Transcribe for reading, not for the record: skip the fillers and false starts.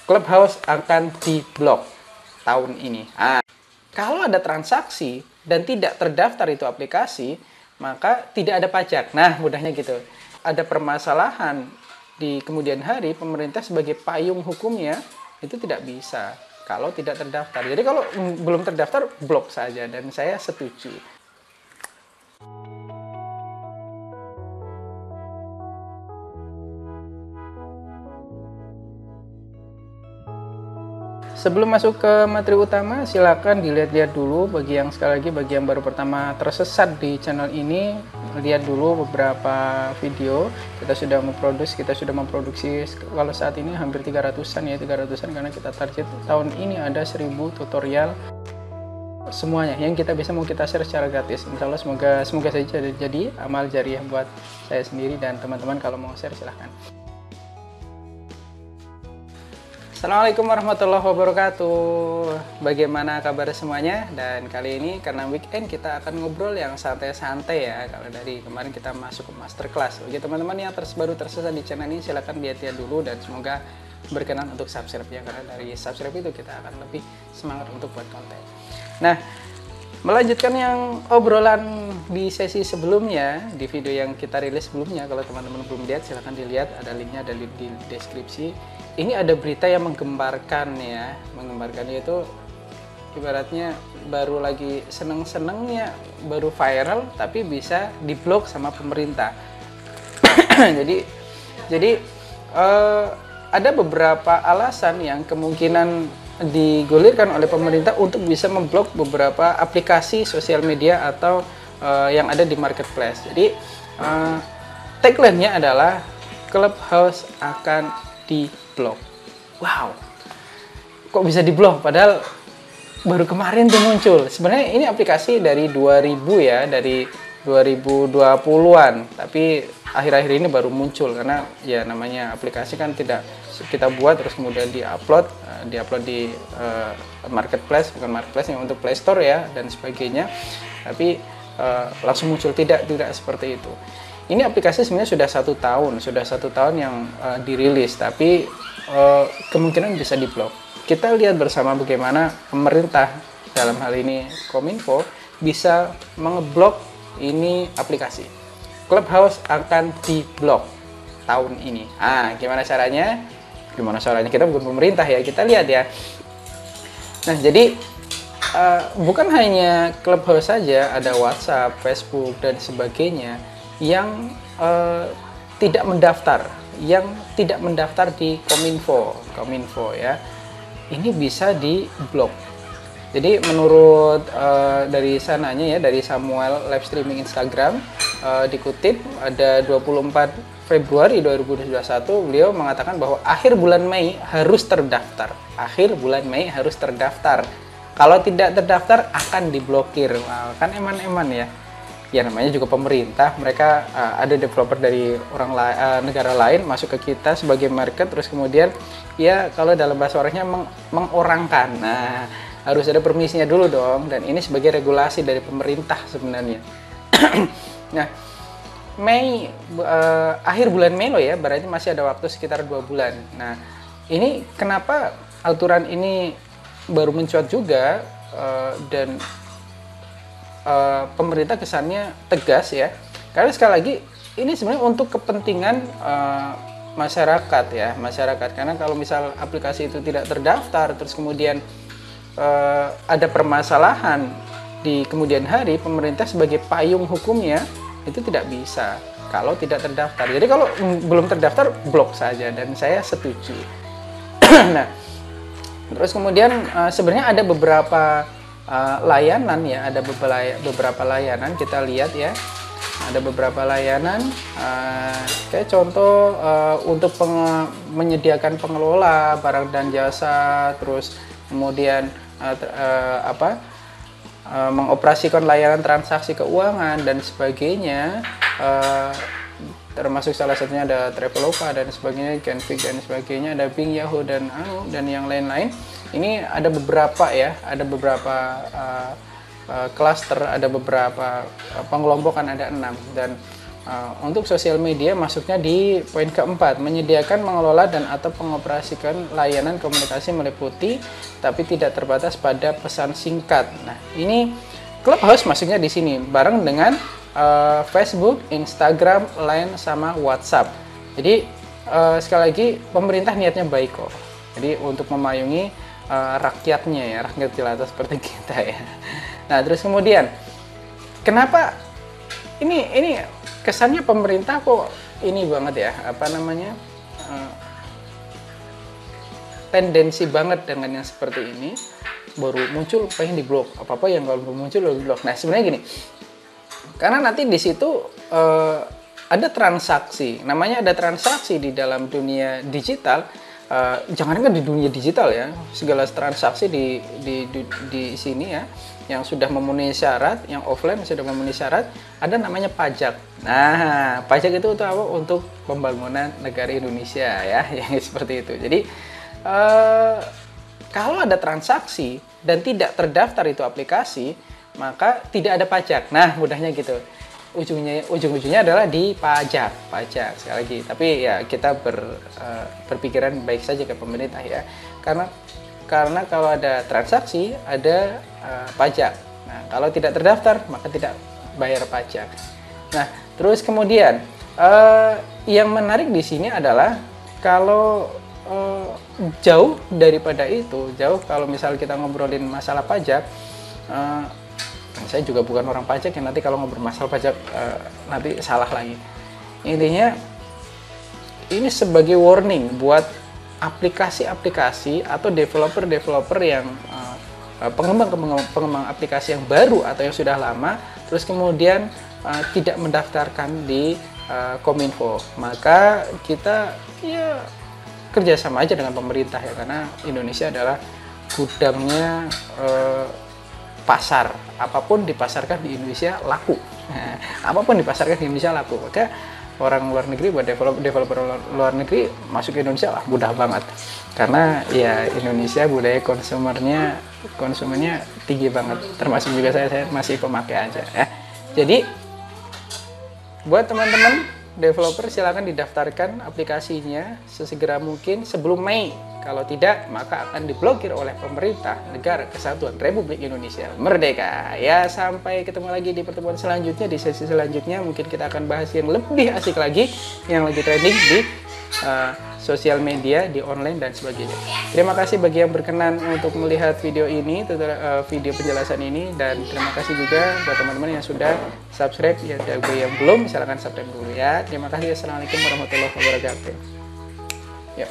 Clubhouse akan diblok tahun ini. Kalau ada transaksi dan tidak terdaftar itu aplikasi, maka tidak ada pajak. Nah, mudahnya gitu. Ada permasalahan di kemudian hari, pemerintah sebagai payung hukumnya itu tidak bisa kalau tidak terdaftar. Jadi kalau belum terdaftar, blok saja, dan saya setuju. Sebelum masuk ke materi utama, silakan dilihat-lihat dulu bagi yang baru pertama tersesat di channel ini, lihat dulu beberapa video. Kita sudah memproduksi kalau saat ini hampir 300-an ya, 300-an karena kita target tahun ini ada 1000 tutorial semuanya yang kita bisa mau kita share secara gratis. Insya Allah semoga saja jadi amal jariah buat saya sendiri dan teman-teman. Kalau mau share silahkan. Assalamualaikum warahmatullahi wabarakatuh. Bagaimana kabar semuanya? Dan kali ini karena weekend kita akan ngobrol yang santai-santai ya. Kalau dari kemarin kita masuk ke masterclass. Bagi teman-teman yang baru tersesat di channel ini, silahkan lihat dulu dan semoga berkenan untuk subscribe ya. Karena dari subscribe itu kita akan lebih semangat untuk buat konten. Nah, melanjutkan yang obrolan di sesi sebelumnya, di video yang kita rilis sebelumnya, kalau teman-teman belum lihat silahkan dilihat, ada linknya, ada di deskripsi. Ini ada berita yang menggembarkan ya, itu ibaratnya baru lagi seneng-senengnya, baru viral tapi bisa diblok sama pemerintah. jadi ada beberapa alasan yang kemungkinan digulirkan oleh pemerintah untuk bisa memblok beberapa aplikasi sosial media atau yang ada di marketplace. Jadi tagline-nya adalah Clubhouse akan diblok. Wow, kok bisa diblok? Padahal baru kemarin tuh muncul. Sebenarnya ini aplikasi dari 2000 ya, dari 2020-an. Tapi akhir-akhir ini baru muncul karena ya namanya aplikasi kan tidak kita buat terus kemudian diupload di marketplace, bukan marketplace yang untuk Play Store ya dan sebagainya. Tapi langsung muncul tidak seperti itu. Ini aplikasi sebenarnya sudah satu tahun yang dirilis, tapi kemungkinan bisa diblok. Kita lihat bersama bagaimana pemerintah dalam hal ini Kominfo bisa mengeblok ini aplikasi. Clubhouse akan diblok tahun ini. Gimana caranya? Kita bukan pemerintah ya, kita lihat ya. Nah, jadi bukan hanya Clubhouse saja, ada WhatsApp, Facebook dan sebagainya yang tidak mendaftar di Kominfo ya, ini bisa diblok. Jadi menurut dari sananya ya, dari Samuel live streaming Instagram, dikutip ada 24 Februari 2021, beliau mengatakan bahwa akhir bulan Mei harus terdaftar. Kalau tidak terdaftar akan diblokir. Kan eman-eman ya. Ya namanya juga pemerintah, mereka ada developer dari negara lain masuk ke kita sebagai market, terus kemudian ya kalau dalam bahasa orangnya mengorangkan. Nah, harus ada permisinya dulu dong, dan ini sebagai regulasi dari pemerintah sebenarnya. Nah, akhir bulan Mei loh ya, berarti masih ada waktu sekitar 2 bulan. Nah, ini kenapa aturan ini baru mencuat juga dan pemerintah kesannya tegas ya, karena sekali lagi ini sebenarnya untuk kepentingan masyarakat, karena kalau misal aplikasi itu tidak terdaftar terus kemudian ada permasalahan di kemudian hari, pemerintah sebagai payung hukumnya itu tidak bisa kalau tidak terdaftar. Jadi kalau belum terdaftar, blok saja, dan saya setuju. Nah, terus kemudian sebenarnya ada beberapa layanan ya, ada beberapa layanan, kita lihat ya, ada beberapa layanan kayak contoh untuk menyediakan pengelola barang dan jasa, terus kemudian mengoperasikan layanan transaksi keuangan dan sebagainya, termasuk salah satunya ada Traveloka dan sebagainya, Genfig dan sebagainya, ada Bing, Yahoo dan yang lain-lain. Ini ada beberapa ya, ada beberapa cluster, ada beberapa pengelompokan, ada 6, dan Untuk sosial media masuknya di poin keempat, menyediakan, mengelola, dan atau mengoperasikan layanan komunikasi meliputi tapi tidak terbatas pada pesan singkat. Nah, ini Clubhouse masuknya di sini bareng dengan Facebook, Instagram, Line, sama WhatsApp. Jadi sekali lagi pemerintah niatnya baik kok. Jadi untuk memayungi rakyatnya ya, rakyat jelata seperti kita ya. Nah, terus kemudian kenapa ini kesannya pemerintah kok ini banget ya, apa namanya, tendensi banget dengan yang seperti ini, baru muncul pengen diblok, apa-apa yang kalau belum muncul udah diblok. Nah, sebenarnya gini, karena nanti di situ ada transaksi, namanya ada transaksi di dalam dunia digital. Jangan kan di dunia digital ya, segala transaksi di sini ya, yang sudah memenuhi syarat, yang offline sudah memenuhi syarat, ada namanya pajak. Nah, pajak itu untuk apa? Untuk pembangunan negara Indonesia ya, yang seperti itu. Jadi kalau ada transaksi dan tidak terdaftar itu aplikasi, maka tidak ada pajak. Nah, mudahnya gitu. Ujung-ujungnya adalah di pajak sekali lagi. Tapi ya kita berpikiran baik saja ke pemerintah ya, karena kalau ada transaksi ada pajak. Nah, kalau tidak terdaftar maka tidak bayar pajak. Nah, terus kemudian yang menarik di sini adalah kalau jauh daripada itu, kalau misal kita ngobrolin masalah pajak. Saya juga bukan orang pajak ya, nanti kalau ngobrol masalah pajak nanti salah lagi. Intinya ini sebagai warning buat aplikasi-aplikasi atau developer yang pengembang aplikasi yang baru atau yang sudah lama, terus kemudian tidak mendaftarkan di Kominfo. Maka kita ya kerjasama aja dengan pemerintah ya, karena Indonesia adalah gudangnya pasar. Apapun dipasarkan di Indonesia laku. Nah, apapun dipasarkan di Indonesia laku. Maka orang luar negeri, buat developer luar negeri masuk ke Indonesia lah mudah banget. Karena ya Indonesia budaya konsumennya tinggi banget. Termasuk juga saya masih pemakai aja ya. Jadi buat teman-teman developer silakan didaftarkan aplikasinya sesegera mungkin sebelum Mei. Kalau tidak, maka akan diblokir oleh pemerintah Negara Kesatuan Republik Indonesia Merdeka. Ya, sampai ketemu lagi di pertemuan selanjutnya, di sesi selanjutnya. Mungkin kita akan bahas yang lebih asik lagi, yang lagi trending di sosial media, di online, dan sebagainya. Terima kasih bagi yang berkenan untuk melihat video ini, video penjelasan ini. Dan terima kasih juga buat teman-teman yang sudah subscribe. Ya, bagi yang belum, silahkan subscribe dulu ya. Terima kasih. Assalamualaikum warahmatullahi wabarakatuh. Ya.